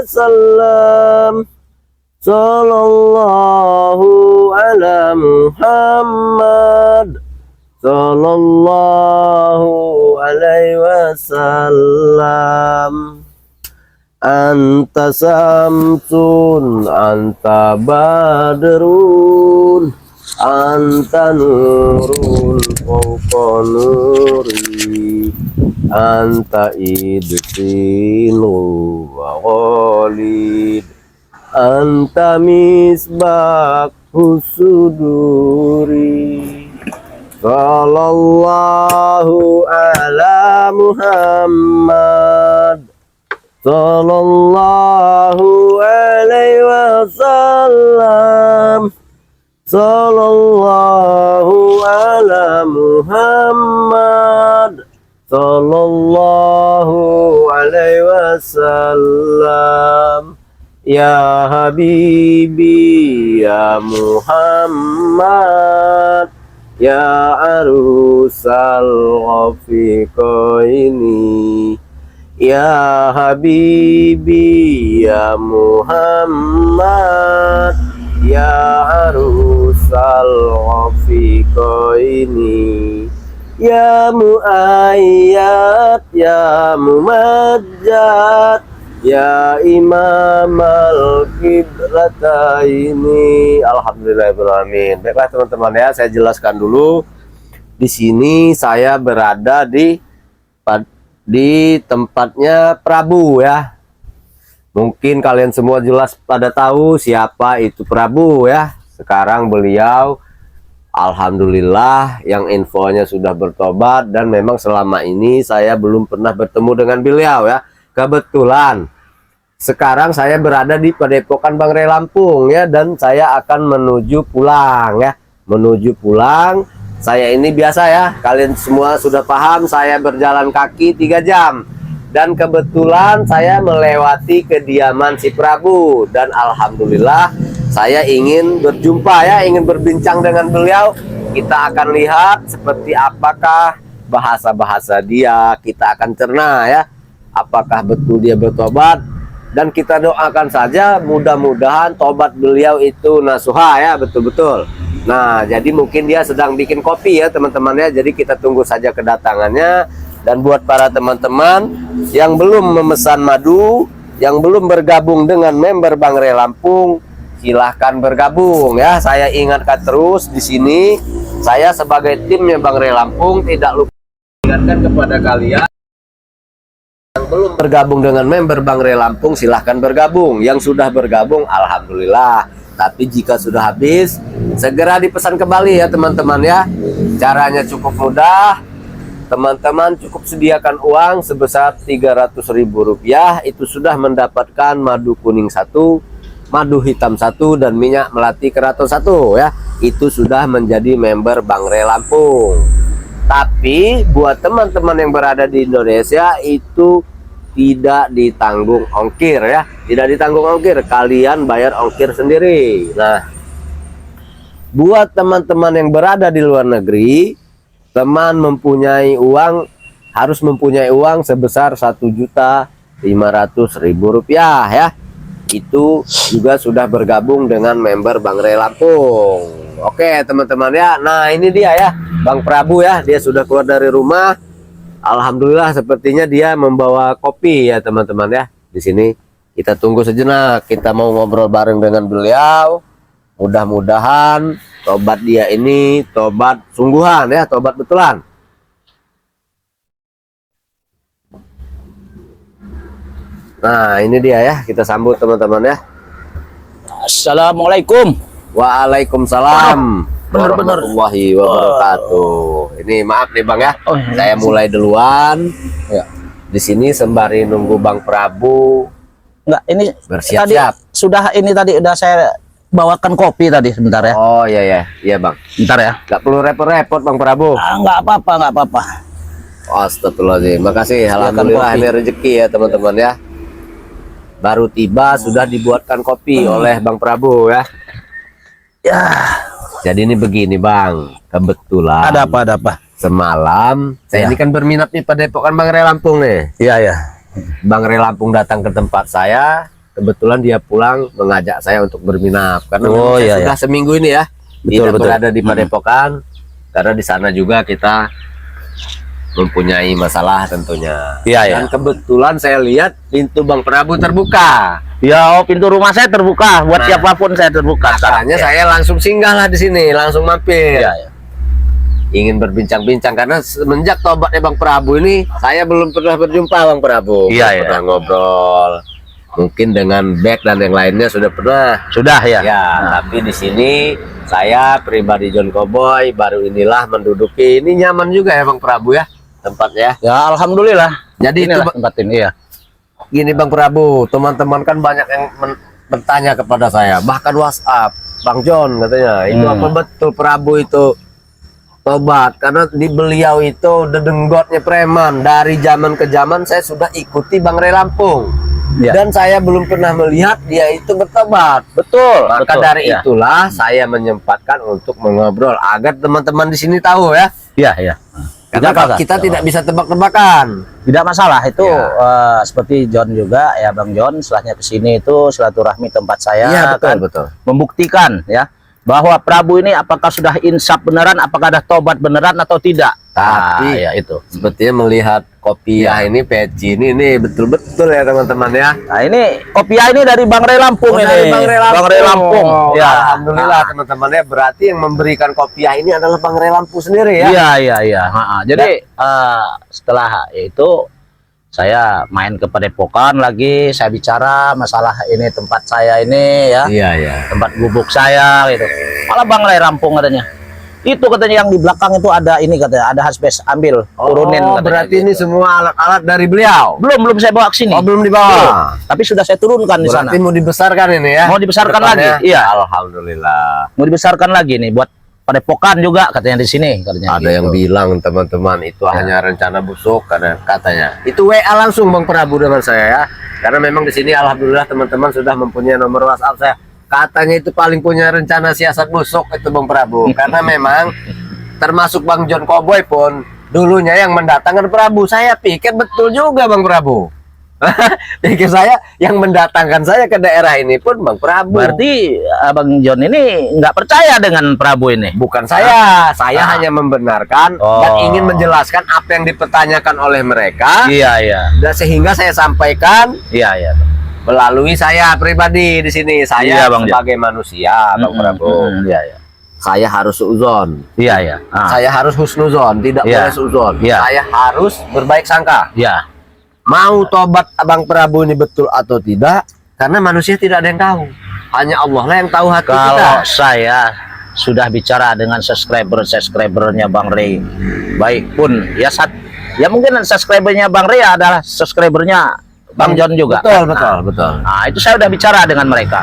wasallam. Sallallahu ala Muhammad. Sallallahu alaihi wasallam. Anta samsun, anta badrun, anta nurun fawqa nuri, anta idsinu wa ghalid, anta misbah husuduri. Sallallahu ala Muhammad. Sallallahu alaihi wasallam. Sallallahu ala Muhammad. Sallallahu alaihi wasallam. Ya Habibi ya Muhammad, ya arusal ghafiqaini, ya Habibi ya Muhammad, ya arusal ghafiqaini, ya muayyad ya mumajjad, ya imamal kiblataini. Alhamdulillahirrahmanirrahim. Baiklah teman-teman ya, saya jelaskan dulu. Di sini saya berada di tempatnya Prabu ya. Mungkin kalian semua jelas pada tahu siapa itu Prabu ya. Sekarang beliau alhamdulillah yang infonya sudah bertobat, dan memang selama ini saya belum pernah bertemu dengan beliau ya. Kebetulan sekarang saya berada di Padepokan Bang Rey Lampung ya, dan saya akan menuju pulang ya. Menuju pulang. Saya ini biasa ya, kalian semua sudah paham, saya berjalan kaki 3 jam. Dan kebetulan saya melewati kediaman si Prabu, dan alhamdulillah saya ingin berjumpa ya, ingin berbincang dengan beliau. Kita akan lihat seperti apakah bahasa-bahasa dia, kita akan cerna ya. Apakah betul dia bertobat, dan kita doakan saja mudah-mudahan tobat beliau itu nasuha ya, betul-betul. Nah, jadi mungkin dia sedang bikin kopi ya teman-teman ya. Jadi kita tunggu saja kedatangannya. Dan buat para teman-teman yang belum memesan madu, yang belum bergabung dengan member Bang Rey Lampung, silahkan bergabung ya. Saya ingatkan terus di sini, saya sebagai timnya Bang Rey Lampung tidak lupa ingatkan kepada kalian yang belum bergabung dengan member Bang Rey Lampung, silahkan bergabung. Yang sudah bergabung alhamdulillah, tapi jika sudah habis segera dipesan kembali ya teman-teman ya. Caranya cukup mudah, teman-teman cukup sediakan uang sebesar Rp300.000, itu sudah mendapatkan madu kuning 1, madu hitam 1, dan minyak melati keraton 1 ya. Itu sudah menjadi member Bang Rey Lampung. Tapi buat teman-teman yang berada di Indonesia itu tidak ditanggung ongkir ya, tidak ditanggung ongkir, kalian bayar ongkir sendiri. Nah, buat teman-teman yang berada di luar negeri, teman mempunyai uang, harus mempunyai uang sebesar Rp1.500.000 ya. Itu juga sudah bergabung dengan member Bang Rey Lampung. Oke teman-teman ya. Nah ini dia ya, Bang Prabu ya, dia sudah keluar dari rumah. Alhamdulillah sepertinya dia membawa kopi ya teman-teman ya. Di sini kita tunggu sejenak, kita mau ngobrol bareng dengan beliau. Mudah-mudahan tobat dia ini tobat sungguhan ya, tobat betulan. Nah ini dia ya, kita sambut teman-teman ya. Assalamualaikum. Waalaikumsalam warahmatullahi wabarakatuh. Ini maaf nih Bang ya, saya mulai duluan ya. Di sini sembari nunggu Bang Prabu. Enggak, ini bersiap-siap. Sudah ini tadi udah saya bawakan kopi tadi, sebentar ya. Oh iya iya Bang. Bentar ya. Nggak perlu repot-repot Bang Prabu. Enggak apa-apa, enggak apa-apa. Astagfirullahaladzim. Makasih, alhamdulillah ini rezeki ya teman-teman ya. Baru tiba sudah dibuatkan kopi oleh Bang Prabu ya. Ya. Jadi ini begini Bang, kebetulan. Ada apa? Ada apa? Semalam saya ini kan berminat nih pada Padepokan Bang Rey Lampung nih. Iya ya. Bang Rey Lampung datang ke tempat saya, kebetulan dia pulang mengajak saya untuk berminap karena Oh, memang saya iya, sudah seminggu ini ya Betul, tidak betul. berada di Padepokan karena di sana juga kita mempunyai masalah tentunya. Iya, iya. Dan kebetulan saya lihat pintu Bang Prabu terbuka. Ya, oh, pintu rumah saya terbuka buat Nah, siapapun saya terbuka. Makanya saya langsung singgah lah di sini, langsung mampir. Iya, iya. Ingin berbincang-bincang karena semenjak tobatnya Bang Prabu ini saya belum pernah berjumpa Bang Prabu. Iya, Belum iya. pernah ngobrol. Mungkin dengan Beck dan yang lainnya sudah pernah. Sudah ya. Ya, tapi di sini saya pribadi John Cowboy baru inilah menduduki. Ini nyaman juga ya Bang Prabu ya tempatnya. Ya, alhamdulillah. Jadi Inilah itu tempat ini ya. gini Bang Prabu, teman-teman kan banyak yang bertanya kepada saya, bahkan WhatsApp, Bang John katanya, itu apa betul Prabu itu tobat? Karena di beliau itu dedenggotnya preman. Dari zaman ke zaman saya sudah ikuti Bang Ray Lampung. Ya. Dan saya belum pernah melihat dia itu bertobat. Betul. Maka betul. dari Ya. itulah saya menyempatkan untuk mengobrol agar teman-teman di sini tahu ya. Iya, iya. Karena Tidak apa-apa. kita tidak bisa tebak-tebakan. Tidak masalah itu Ya. seperti John juga ya, Bang John setelahnya ke sini itu silaturahmi tempat saya Iya betul kan betul. membuktikan ya bahwa Prabu ini apakah sudah insaf beneran, apakah ada tobat beneran atau tidak. Tapi ya itu. sepertinya melihat kopiah ini peci ini betul-betul ya teman-teman ya. Nah, ini kopiah ini dari Bang Ray Lampung ini. Dari Bang Ray Lampung. Bang Ray Lampung. Ya. Alhamdulillah teman-teman ya, berarti yang memberikan kopiah ini adalah Bang Ray Lampung sendiri ya. Iya, iya, iya. Jadi setelah itu saya main ke Padepokan lagi, saya bicara masalah ini tempat saya ini ya. Iya iya. Tempat gubuk saya gitu. Malah Bang Ray Rampung katanya. Itu katanya yang di belakang itu ada ini katanya, ada hasbes, ambil, turunin Oh, katanya berarti gitu. ini semua alat-alat dari beliau. Belum saya bawa ke sini. Oh, belum dibawa. Belum. Tapi sudah saya turunkan di sana. Berarti mau dibesarkan ini ya. Mau dibesarkan Depannya. lagi? Iya. Alhamdulillah. Mau dibesarkan lagi nih buat Padepokan juga katanya di sini katanya. Ada yang gitu. bilang teman-teman itu hanya rencana busuk katanya. Itu WA langsung Bang Prabu dengan saya ya. Karena memang di sini alhamdulillah teman-teman sudah mempunyai nomor WhatsApp saya. Katanya itu paling punya rencana siasat busuk itu Bang Prabu. Karena memang termasuk Bang John Cowboy pun dulunya yang mendatangkan Prabu. Saya pikir betul juga Bang Prabu. Pikir saya yang mendatangkan saya ke daerah ini pun Bang Prabu. Berarti Abang John ini nggak percaya dengan Prabu ini? Bukan saya hanya membenarkan dan Oh. ingin menjelaskan apa yang dipertanyakan oleh mereka. Iya, iya. Dan sehingga saya sampaikan Iya, iya. melalui saya pribadi di sini. Saya Iya, Bang sebagai manusia, Bang Prabu. Iya, iya. Saya harus suudzon. Iya, iya. Saya harus husnuzon, tidak Iya. boleh suudzon. Iya. Saya harus berbaik sangka. Iya. Mau tobat Abang Prabu ini betul atau tidak, karena manusia tidak ada yang tahu. Hanya Allah lah yang tahu hati kita. Kalau saya sudah bicara dengan subscribernya Bang Ray, baik pun ya ya mungkin subscribernya Bang Ray adalah subscribernya Bang John juga. Betul, kan? betul, betul. Nah, itu saya udah bicara dengan mereka.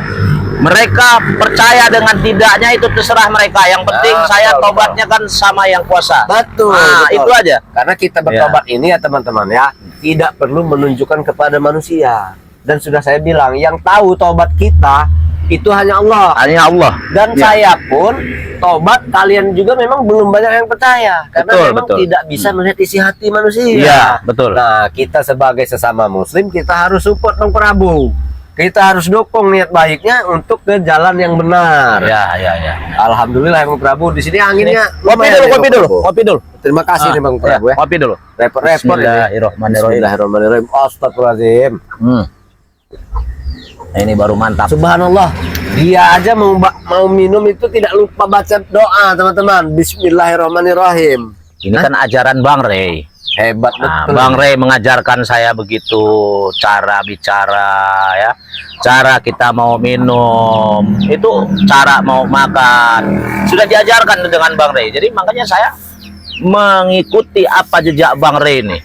Mereka percaya dengan tidaknya itu terserah mereka. Yang penting Ah, saya betul, tobatnya kan sama yang kuasa. Betul, Nah, betul. itu aja. Karena kita bertobat ini ya teman-teman ya, tidak perlu menunjukkan kepada manusia. Dan sudah saya bilang, yang tahu tobat kita itu hanya Allah. Hanya Allah. Dan Ya. saya pun tobat, kalian juga memang belum banyak yang percaya. Karena Betul, memang betul. tidak bisa melihat isi hati manusia. Iya, betul. Nah, kita sebagai sesama muslim, kita harus support Bang Prabu. Kita harus dukung niat baiknya untuk ke jalan yang benar. Ya, ya, ya. Alhamdulillah Bang Prabu, di sini anginnya Kopi lumayan dulu, nih, kopi Bang dulu, Prabu. kopi dulu. Terima kasih nih Bang Prabu ya. Kopi dulu. Repot-repot ini. Bismillahirrahmanirrahim. Bismillahirrahmanirrahim. Astagfirullahaladzim. Nah, ini baru mantap. Subhanallah. Dia aja mau minum itu tidak lupa baca doa teman-teman. Bismillahirrahmanirrahim. Ini kan ajaran Bang Ray. Hebat Nah, betul. Bang Ray mengajarkan saya begitu cara bicara ya, cara kita mau minum, itu cara mau makan sudah diajarkan dengan Bang Ray. Jadi makanya saya mengikuti apa jejak Bang Ray ini.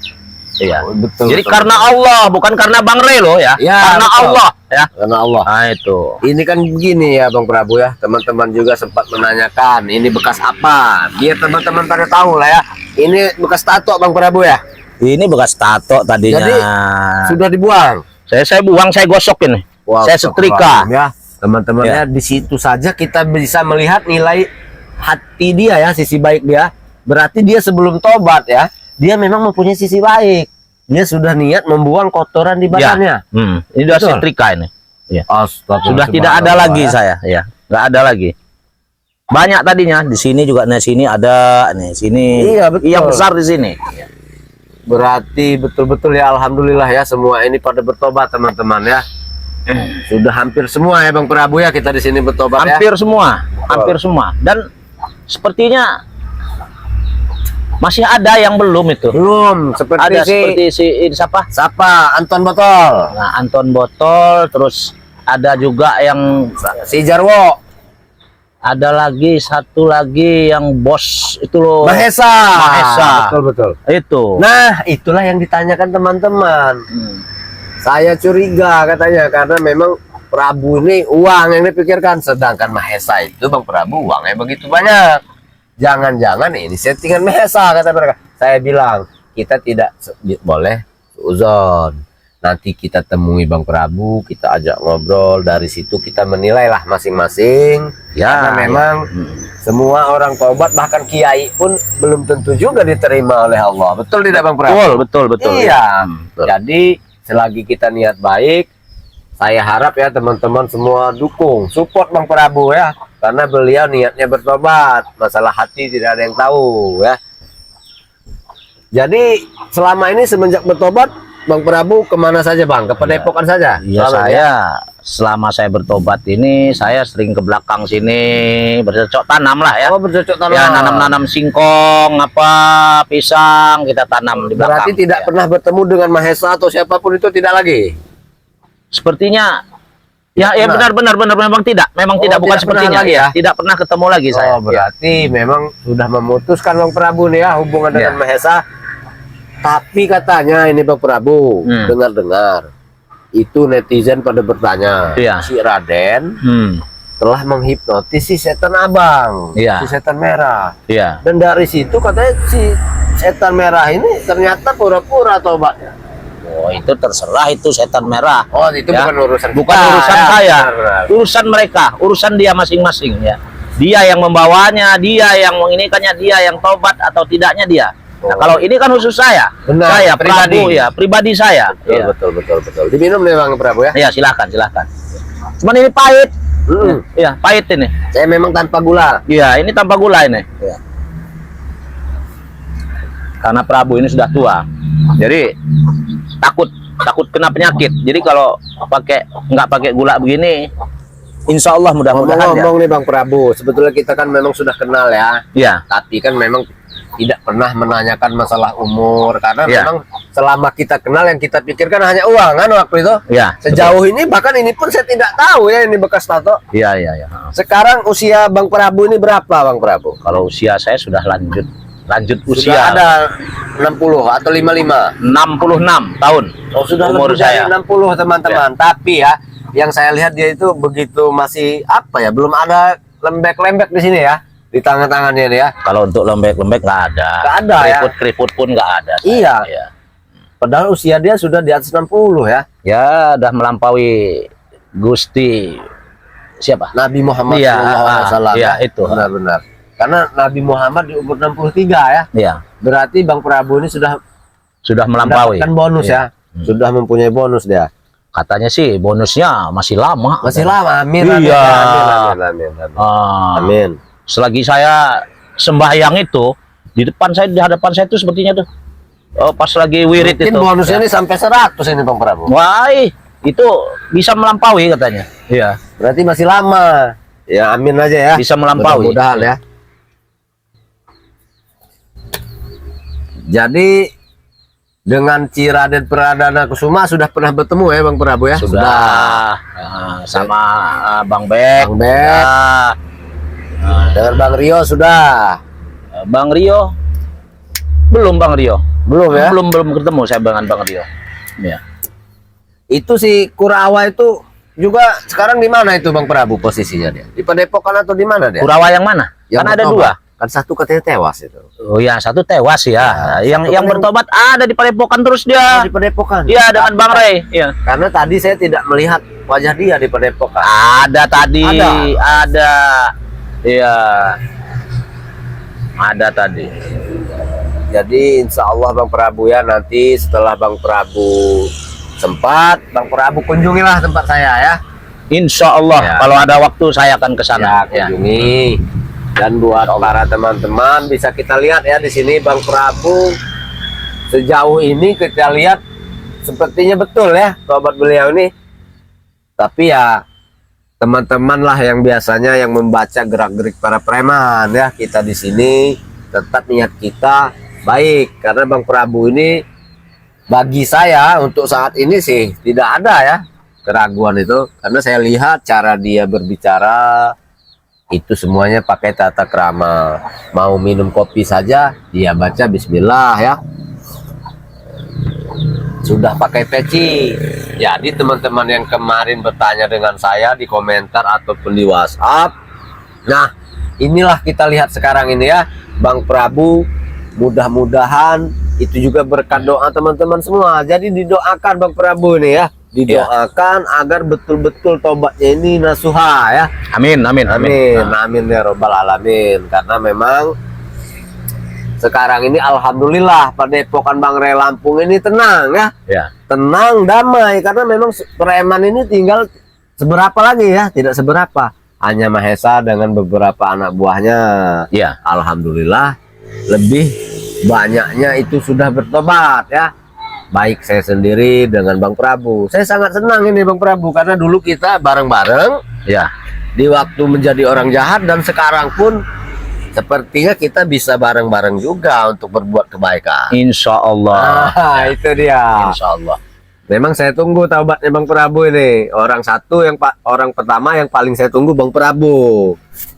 Iya. Betul. Jadi betul. karena Allah, bukan karena Bang Ray loh ya. Ya, Karena betul. Allah ya. Karena Allah. Nah, itu. Ini kan begini ya Bang Prabu ya. Teman-teman juga sempat menanyakan ini bekas apa. Biar teman-teman pada tahu lah ya. Ini bekas tato Bang Prabu ya. Ini bekas tato tadinya. Jadi, sudah dibuang. Saya buang, saya gosokin. Wah, Saya setrika. ya. Teman-teman ya, di situ saja kita bisa melihat nilai hati dia ya, sisi baik dia. Berarti dia sebelum tobat ya, dia memang mempunyai sisi baik. Dia sudah niat membuang kotoran di badannya. Ini udah Betul. setrika ini. Ya. Astagfirullah, Sudah tidak ada subhanallah, lagi ya. saya, ya, nggak ada lagi. Banyak tadinya di sini juga, nih sini ada, nih sini. Iya, betul. Yang besar di sini. Berarti betul-betul ya, alhamdulillah ya, semua ini pada bertobat teman-teman ya. Sudah hampir semua ya Bang Prabu ya, kita di sini bertobat ya. Hampir semua, hampir semua. Dan sepertinya masih ada yang belum itu. Belum, seperti Ada seperti si siapa? siapa? Anton Botol, Nah, Anton Botol, terus ada juga yang si Jarwo, ada lagi satu lagi yang bos itu loh. Mahesa. Mahesa. Betul. Itu. Nah, itulah yang ditanyakan teman-teman. Saya curiga katanya karena memang Prabu ini uang yang dipikirkan, sedangkan Mahesa itu Bang Prabu uangnya begitu banyak. Jangan-jangan ini settingan Mahesa kata mereka. Saya bilang kita tidak boleh uzon. Nanti kita temui Bang Prabu, kita ajak ngobrol, dari situ kita menilai lah masing-masing. Ya, Karena memang semua orang tobat, bahkan kiai pun belum tentu juga diterima oleh Allah. Betul tidak Bang Prabu? betul. Iya. Betul. Jadi selagi kita niat baik, saya harap ya teman-teman semua dukung, support Bang Prabu ya, karena beliau niatnya bertobat. Masalah hati tidak ada yang tahu ya. Jadi selama ini semenjak bertobat, Bang Prabu kemana saja Bang? Ke Padepokan saja? Iya, selama saya bertobat ini, saya sering ke belakang sini bercocok tanam lah ya. Oh, bercocok tanam. Ya, nanam-nanam singkong, apa pisang kita tanam di belakang. Berarti tidak ya. pernah bertemu dengan Mahesa atau siapapun itu, tidak lagi? Sepertinya ya benar memang tidak. Memang tidak, bukan tidak sepertinya pernah lagi ya? Tidak pernah ketemu lagi saya. Oh, berarti memang sudah memutuskan Bang Prabu nih ya hubungan dengan Mahesa. Tapi katanya ini Bang Prabu, dengar-dengar itu netizen pada bertanya, si Raden telah menghipnotis si setan abang, si setan merah. Dan dari situ katanya si setan merah ini ternyata pura-pura tobatnya. Oh, itu terserah, itu setan merah. Oh, itu bukan urusan urusan kita, saya, ya. urusan mereka, urusan dia masing-masing ya. Dia yang membawanya, dia yang menginikannya, dia yang tobat atau tidaknya dia. Nah, kalau ini kan khusus saya. Benar, saya pribadi. Prabu ya, pribadi saya. Betul. Diminum nih Bang Prabu ya. Ya, silakan. Cuman ini pahit. Ya, pahit ini. Saya memang tanpa gula. Iya, ini tanpa gula ini. Ya. Karena Prabu ini sudah tua. Jadi takut kena penyakit. Jadi kalau nggak pakai gula begini, insya Allah mudah-mudahan. Ngomong nih Bang Prabu, sebetulnya kita kan memang sudah kenal ya. Iya. Tapi kan memang tidak pernah menanyakan masalah umur karena memang selama kita kenal yang kita pikirkan hanya uang kan waktu itu. Iya. Sejauh ini bahkan ini pun saya tidak tahu ya ini bekas tato. Iya. Sekarang usia Bang Prabu ini berapa Bang Prabu? Kalau usia saya sudah lanjut usia. Sudah ada 60 atau 55? 66 tahun. Oh, sudah umur lebih dari saya. 60 teman-teman. Tapi ya yang saya lihat dia itu begitu masih apa ya, belum ada lembek-lembek di sini ya. Di tangan-tangannya dia. Kalau untuk lembek-lembek nggak ada. Nggak ada ya. Keriput pun nggak ada. Iya. Padahal usia dia sudah di atas 60 ya. Ya, udah melampaui Gusti siapa? Nabi Muhammad Iya, SAW. iya, itu. Benar-benar. Karena Nabi Muhammad di umur 63 ya. Iya. Berarti Bang Prabu ini sudah melampaui. mendapatkan bonus ya. Sudah mempunyai bonus dia. Katanya sih bonusnya masih lama. Masih lama. Amin. Iya. Amin. Amin. Selagi saya sembahyang itu di hadapan saya itu sepertinya tuh pas lagi wirid mungkin itu bonusnya ini sampai 100 ini Bang Prabu. Wah, itu bisa melampaui katanya. Iya. Berarti masih lama. Ya amin aja ya. Bisa melampaui. Mudah-mudahan ya. Jadi dengan Raden Pradana Kusuma sudah pernah bertemu ya Bang Prabu ya? Sudah. Sama Bang Bek. Bang Bek. Dengan Bang Rio sudah. Bang Rio belum. Bang Rio belum ya? Belum ketemu saya dengan Bang Rio. Ya. Itu si Kurawa itu juga sekarang di mana itu Bang Prabu posisinya dia? Di Padepokan atau di mana dia? Kurawa yang mana? Yang kan ada bertobat. 2. Kan satu katanya tewas itu. Oh ya, satu tewas ya. Yang bertobat ada di Padepokan terus dia. Di Padepokan. Iya, dengan Bang Ray. Iya. Karena tadi saya tidak melihat wajah dia di Padepokan. Ada tadi. Ada. Iya. Ada tadi. Jadi insya Allah Bang Prabu ya, nanti setelah Bang Prabu sempat, Bang Prabu kunjungilah tempat saya ya. Insya Allah Ya. kalau ada waktu saya akan ke sana. Ya, kunjungi. Dan buat para teman-teman bisa kita lihat ya di sini Bang Prabu sejauh ini kita lihat sepertinya betul ya tobat beliau ini. Tapi ya teman-teman lah yang biasanya yang membaca gerak-gerik para preman ya, kita di sini tetap niat kita baik karena Bang Prabu ini bagi saya untuk saat ini sih tidak ada ya keraguan itu, karena saya lihat cara dia berbicara itu semuanya pakai tata krama. Mau minum kopi saja dia baca bismillah ya, sudah pakai peci. Jadi teman-teman yang kemarin bertanya dengan saya di komentar ataupun di WhatsApp, nah inilah kita lihat sekarang ini ya Bang Prabu, mudah-mudahan itu juga berkat doa teman-teman semua. Jadi didoakan Bang Prabu ini ya, didoakan agar betul-betul tobatnya ini nasuha ya. Amin, amin, Amin, amin ya robbal alamin. Karena memang sekarang ini alhamdulillah Padepokan Bang Rey Lampung ini tenang ya, Ya, tenang, damai, karena memang preman ini tinggal seberapa lagi ya, tidak seberapa, hanya Mahesa dengan beberapa anak buahnya. ya. Alhamdulillah lebih banyaknya itu sudah bertobat ya, baik saya sendiri dengan Bang Prabu. Saya sangat senang ini Bang Prabu, karena dulu kita bareng-bareng Ya, di waktu menjadi orang jahat, dan sekarang pun sepertinya kita bisa bareng-bareng juga untuk berbuat kebaikan. Insya Allah. Nah, itu dia. Insya Allah. Memang saya tunggu taubatnya Bang Prabu ini. Orang satu yang orang pertama yang paling saya tunggu Bang Prabu.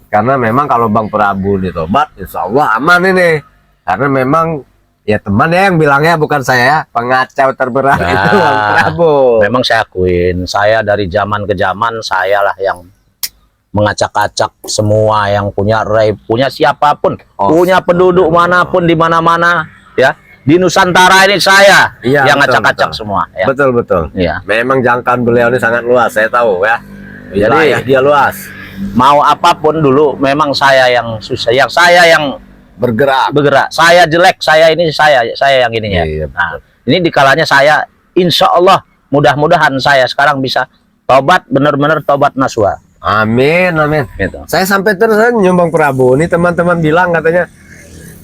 Karena memang kalau Bang Prabu ditobat, insya Allah aman ini. Karena memang ya teman ya yang bilangnya, bukan saya, pengacau terberat Ya. itu Bang Prabu. Memang saya akuin, saya dari zaman ke zaman saya lah yang mengacak-acak semua yang punya Rey, punya siapapun, punya penduduk manapun di mana-mana ya. Di Nusantara ini saya Iya, yang betul, ngacak-acak betul. semua ya. Betul betul. Iya. Memang jangkauan beliau ini sangat luas, saya tahu ya. Jadi Wilayah dia luas, mau apapun dulu memang saya yang susah, yang saya yang bergerak. Saya jelek, saya ini saya yang ininya. Iya, Nah, ini dikalanya saya insya Allah mudah-mudahan saya sekarang bisa tobat, benar-benar tobat nasuha. Amin, amin. Gitu. Saya sampai tersenyum Bang Prabu. Ini teman-teman bilang katanya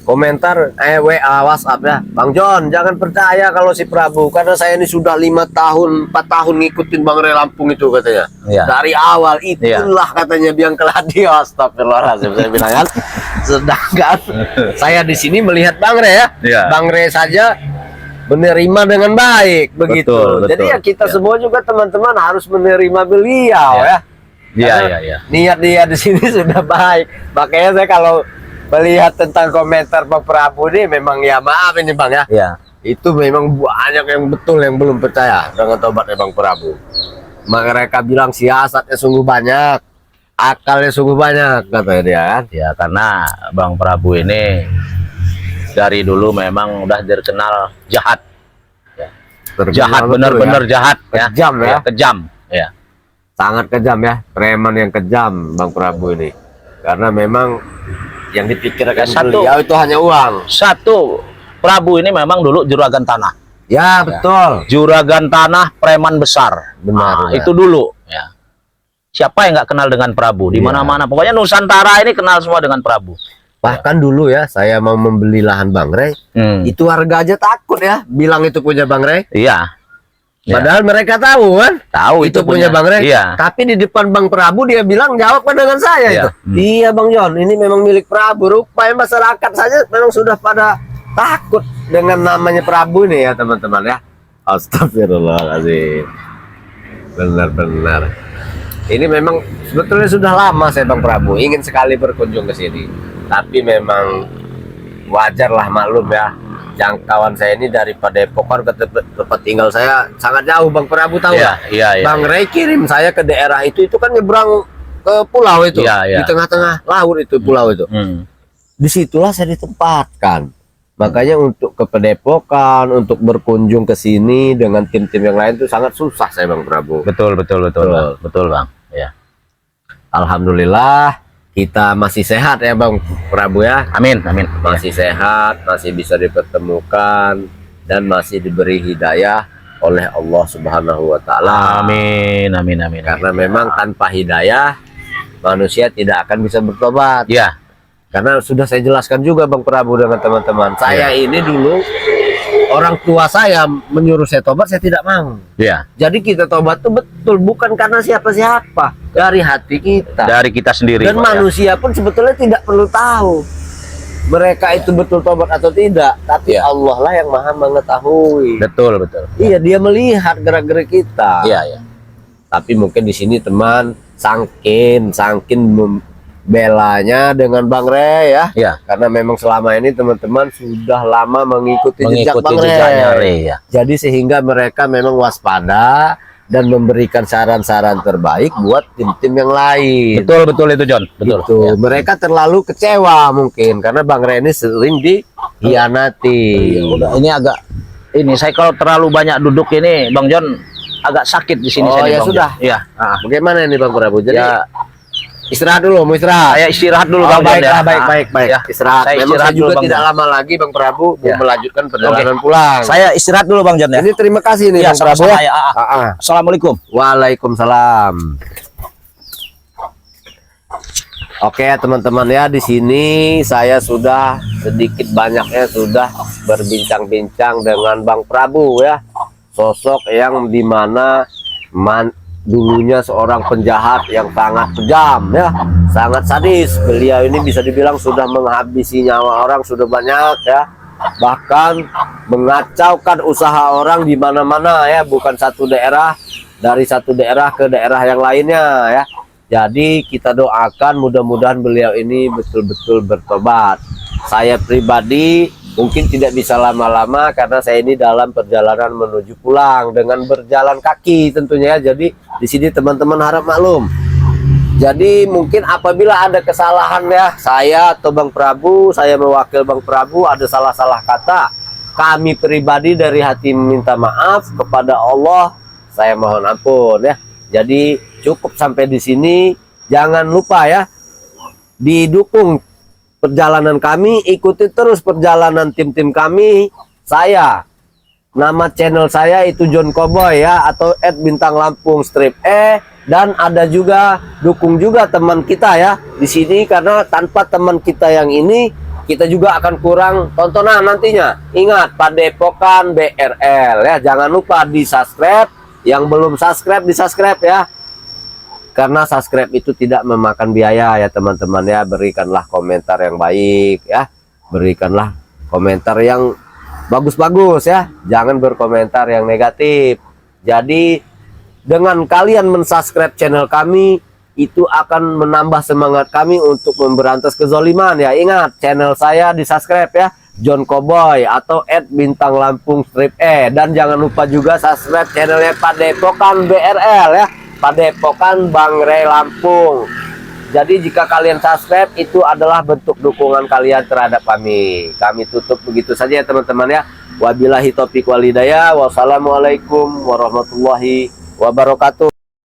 komentar WA WhatsApp ya, Bang John jangan percaya kalau si Prabu, karena saya ini sudah 5 tahun 4 tahun ngikutin Bang Rey Lampung itu katanya. Iya. Dari awal itulah katanya biang keladi. Astagfirullahaladzim, saya bilang kan. Sedangkan saya di sini melihat Bang Rey ya. Iya. Bang Rey saja menerima dengan baik begitu. Betul, Jadi betul. ya kita Ya. semua juga teman-teman harus menerima beliau Ya. ya. Iya, Karena iya, iya. niat dia di sini sudah baik. Makanya saya kalau melihat tentang komentar Bang Prabu ini, memang ya maaf ini Bang ya, Iya. itu memang banyak yang betul yang belum percaya dengan tobatnya Bang Prabu. Mereka bilang siasatnya sungguh banyak, akalnya sungguh banyak katanya dia kan. Ya, karena Bang Prabu ini dari dulu memang udah terkenal jahat. Jahat, benar-benar jahat ya. Kejam ya. Kejam ya. Sangat kejam ya, preman yang kejam Bang Prabu ini. Karena memang yang dipikirkan Satu. beliau itu hanya uang. Satu, Prabu ini memang dulu juragan tanah. Ya betul. Juragan tanah preman besar. Benar, benar. Itu dulu ya. Siapa yang nggak kenal dengan Prabu? Di Iya. mana-mana. Pokoknya Nusantara ini kenal semua dengan Prabu. Bahkan dulu ya, saya mau membeli lahan Bang Rey, itu warga aja takut ya, bilang itu punya Bang Rey. Iya. Ya. Padahal mereka tahu kan, Tahu itu punya Bang Rey. Iya. Tapi di depan Bang Prabu dia bilang, jawab kan dengan saya Iya. itu. Iya Bang John, ini memang milik Prabu. Rupanya masyarakat saja memang sudah pada takut dengan namanya Prabu ini ya teman-teman ya. Astagfirullahaladzim. Benar-benar. Ini memang sebetulnya sudah lama saya Bang Prabu ingin sekali berkunjung ke sini. Tapi memang wajarlah, maklum ya. Jangkauan saya ini dari Padepokan ke tempat tinggal saya sangat jauh Bang Prabu tahu Iya, ya. iya, iya. Bang Rey kirim saya ke daerah itu kan nyebrang ke pulau itu. Iya, iya. Di tengah-tengah laut itu pulau itu. Disitulah saya ditempatkan. Makanya untuk ke Padepokan, untuk berkunjung ke sini dengan tim-tim yang lain itu sangat susah saya Bang Prabu. Betul, betul, betul, Betul. Bang. Betul, Bang. Ya. Alhamdulillah kita masih sehat ya Bang Prabu ya. Amin, amin. Masih sehat, masih bisa dipertemukan, dan masih diberi hidayah oleh Allah Subhanahu wa taala. Amin, amin, amin. Karena memang tanpa hidayah manusia tidak akan bisa bertobat. Ya, Karena sudah saya jelaskan juga Bang Prabu dengan teman-teman. Saya ini dulu orang tua saya menyuruh saya tobat, saya tidak mau. ya. Jadi kita tobat tuh betul bukan karena siapa-siapa, dari hati kita. Dari kita sendiri. Dan Pak, ya. manusia pun sebetulnya tidak perlu tahu mereka itu betul tobat atau tidak, tapi Ya. Allah lah yang maha mengetahui. Betul, betul. Iya, dia melihat gerak-gerik kita. Iya, iya. Tapi mungkin di sini teman sangkin belanya dengan Bang Re ya. Ya, Karena memang selama ini teman-teman sudah lama mengikuti jejak mengikuti Bang Re. jejaknya Re, ya. Jadi sehingga mereka memang waspada dan memberikan saran-saran terbaik buat tim-tim yang lain. Betul, betul itu John. Betul. Gitu. Ya. Mereka terlalu kecewa mungkin karena Bang Re ini sering dihianati. Udah, ini agak ini saya kalau terlalu banyak duduk ini Bang John agak sakit di sini Oh, saya nih, ya Bang sudah. John. Iya. Bagaimana ini Bang Prabu? Jadi Ya, istirahat dulu, mau istirahat. saya istirahat dulu Oh, Bang John, baiklah, ya. baik. Ya. Istirahat. Saya Memang istirahat saya juga dulu, Bang tidak John. lama lagi Bang Prabu mau Ya. melanjutkan perjalanan pulang. Saya istirahat dulu Bang John ya. Ini terima kasih nih Ya, Bang Prabu. sama-sama, ya. Assalamualaikum. Waalaikumsalam. Oke teman-teman ya, di sini saya sudah sedikit banyaknya sudah berbincang-bincang dengan Bang Prabu ya, sosok yang dimana dulunya seorang penjahat yang sangat kejam ya, sangat sadis. Beliau ini bisa dibilang sudah menghabisi nyawa orang sudah banyak ya, bahkan mengacaukan usaha orang di mana-mana ya, bukan satu daerah, dari satu daerah ke daerah yang lainnya ya. Jadi kita doakan mudah-mudahan beliau ini betul-betul bertobat. Saya pribadi mungkin tidak bisa lama-lama karena saya ini dalam perjalanan menuju pulang dengan berjalan kaki tentunya ya. Jadi di sini teman-teman harap maklum. Jadi mungkin apabila ada kesalahan ya, saya atau Bang Prabu, saya mewakil Bang Prabu ada salah-salah kata, kami pribadi dari hati minta maaf kepada Allah. Saya mohon ampun ya. Jadi cukup sampai di sini. Jangan lupa ya, didukung perjalanan kami, ikuti terus perjalanan tim-tim kami. Saya, nama channel saya itu John Cowboy ya, atau @bintang_lampung_e, dan ada juga dukung juga teman kita ya di sini, karena tanpa teman kita yang ini kita juga akan kurang tontonan nantinya. Ingat, Padepokan BRL ya, jangan lupa di subscribe. Yang belum subscribe di subscribe ya, karena subscribe itu tidak memakan biaya ya teman-teman ya. Berikanlah komentar yang baik ya, berikanlah komentar yang bagus-bagus ya, jangan berkomentar yang negatif. Jadi dengan kalian mensubscribe channel kami, itu akan menambah semangat kami untuk memberantas kezoliman ya. Ingat, channel saya di subscribe ya, John Cowboy atau @bintang_lampung_e, dan jangan lupa juga subscribe channelnya Padepokan BRL ya, Padepokan Bang Re Lampung. Jadi jika kalian subscribe itu adalah bentuk dukungan kalian terhadap kami. Kami tutup begitu saja ya teman-teman ya. Wabillahi taufiq wal hidayah. Wassalamualaikum warahmatullahi wabarakatuh.